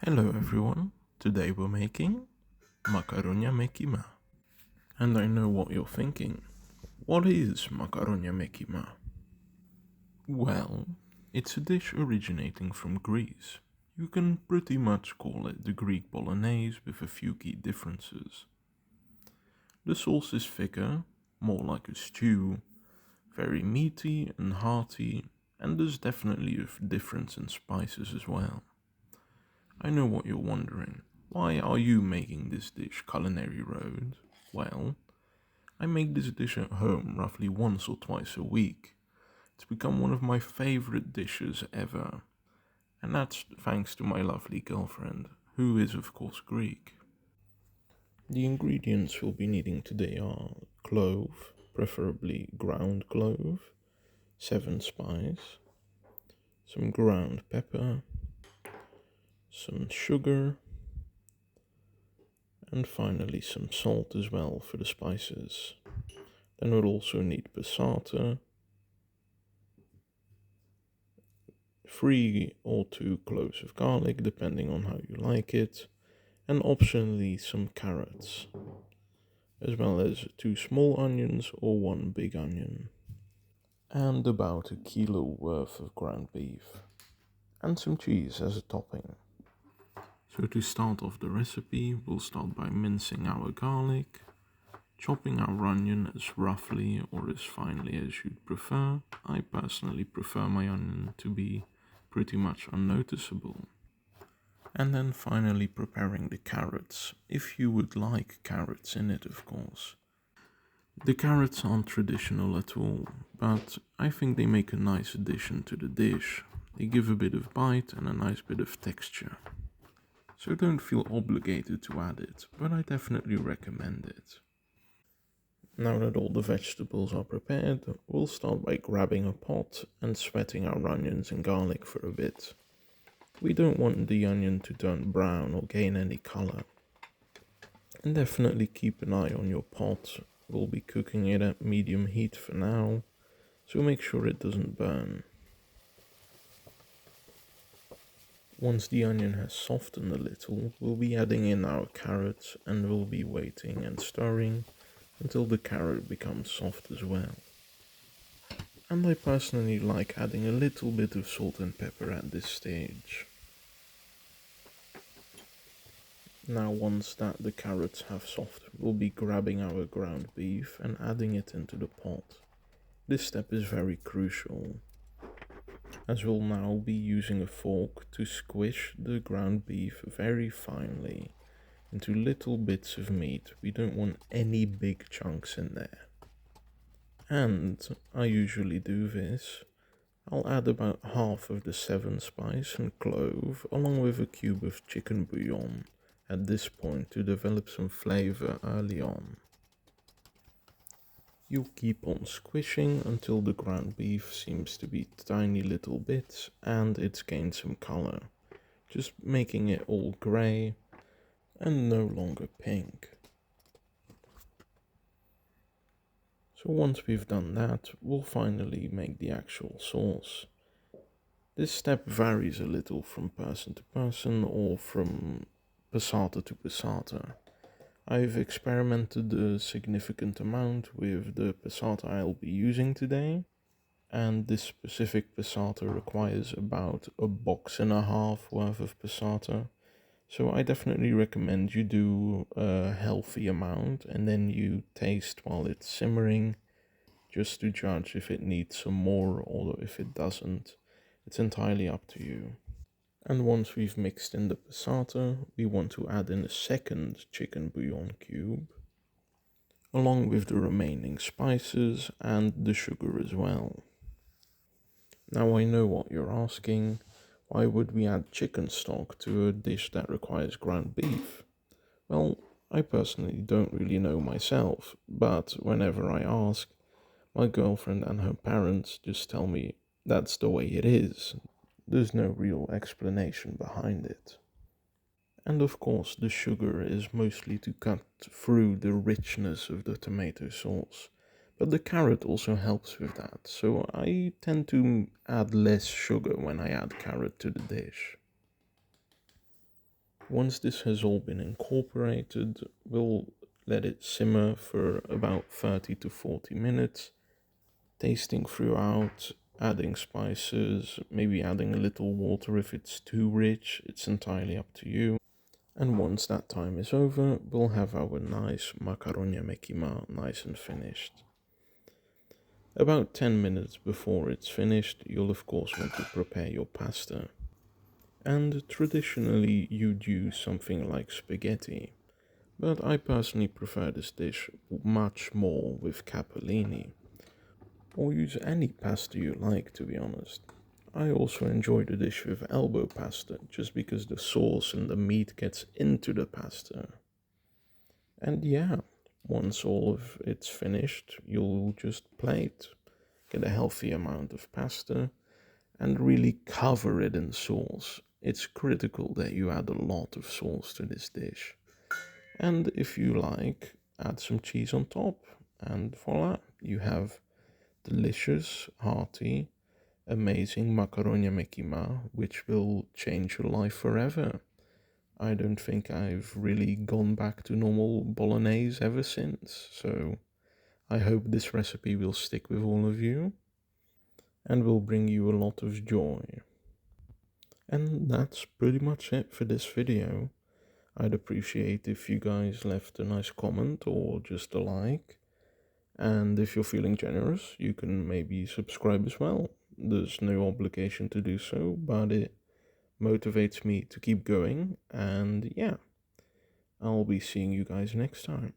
Hello everyone, today we're making Makaronia Kima. And I know what you're thinking. What is Makaronia Kima? Well, it's a dish originating from Greece. You can pretty much call it the Greek bolognese with a few key differences. The sauce is thicker, more like a stew, very meaty and hearty, and there's definitely a difference in spices as well. I know what you're wondering. Why are you making this dish culinary road? Well, I make this dish at home roughly once or twice a week. It's become one of my favorite dishes ever. And that's thanks to my lovely girlfriend, who is of course Greek. The ingredients we'll be needing today are clove, preferably ground clove, 7 spice, some ground pepper, some sugar, and finally some salt as well for the spices. Then we'll also need passata, 3 or 2 cloves of garlic depending on how you like it, and optionally some carrots, as well as 2 small onions or 1 big onion, and about a kilo worth of ground beef, and some cheese as a topping. So to start off the recipe, we'll start by mincing our garlic, chopping our onion as roughly or as finely as you'd prefer. I personally prefer my onion to be pretty much unnoticeable. And then finally preparing the carrots, if you would like carrots in it of course. The carrots aren't traditional at all, but I think they make a nice addition to the dish. They give a bit of bite and a nice bit of texture. So don't feel obligated to add it, but I definitely recommend it. Now that all the vegetables are prepared, we'll start by grabbing a pot and sweating our onions and garlic for a bit. We don't want the onion to turn brown or gain any color. And definitely keep an eye on your pot. We'll be cooking it at medium heat for now, so make sure it doesn't burn. Once the onion has softened a little, we'll be adding in our carrots and we'll be waiting and stirring until the carrot becomes soft as well. And I personally like adding a little bit of salt and pepper at this stage. Now once that the carrots have softened, we'll be grabbing our ground beef and adding it into the pot. This step is very crucial, as we'll now be using a fork to squish the ground beef very finely into little bits of meat. We don't want any big chunks in there. And I usually do this. I'll add about half of the 7 spice and clove along with a cube of chicken bouillon at this point to develop some flavor early on. You'll keep on squishing until the ground beef seems to be tiny little bits and it's gained some color, just making it all grey and no longer pink. So once we've done that, we'll finally make the actual sauce. This step varies a little from person to person or from passata to passata. I've experimented a significant amount with the passata I'll be using today, and this specific passata requires about a box and a half worth of passata. So I definitely recommend you do a healthy amount and then you taste while it's simmering just to judge if it needs some more or if it doesn't. It's entirely up to you. And once we've mixed in the passata, we want to add in a second chicken bouillon cube, along with the remaining spices and the sugar as well. Now I know what you're asking. Why would we add chicken stock to a dish that requires ground beef? Well, I personally don't really know myself, but whenever I ask, my girlfriend and her parents just tell me that's the way it is. There's no real explanation behind it. And of course, the sugar is mostly to cut through the richness of the tomato sauce. But the carrot also helps with that, so I tend to add less sugar when I add carrot to the dish. Once this has all been incorporated, we'll let it simmer for about 30 to 40 minutes, tasting throughout, adding spices, maybe adding a little water if it's too rich, it's entirely up to you. And once that time is over, we'll have our nice Makaronia Kima nice and finished. About 10 minutes before it's finished, you'll of course want to prepare your pasta. And traditionally you'd use something like spaghetti, but I personally prefer this dish much more with capellini. Or use any pasta you like, to be honest. I also enjoy the dish with elbow pasta, just because the sauce and the meat gets into the pasta. And yeah, once all of it's finished, you'll just plate, get a healthy amount of pasta, and really cover it in sauce. It's critical that you add a lot of sauce to this dish. And if you like, add some cheese on top, and voila, you have delicious, hearty, amazing Makaronia Kima, which will change your life forever. I don't think I've really gone back to normal bolognese ever since, so I hope this recipe will stick with all of you and will bring you a lot of joy. And that's pretty much it for this video. I'd appreciate if you guys left a nice comment or just a like. And if you're feeling generous, you can maybe subscribe as well. There's no obligation to do so, but it motivates me to keep going. And yeah, I'll be seeing you guys next time.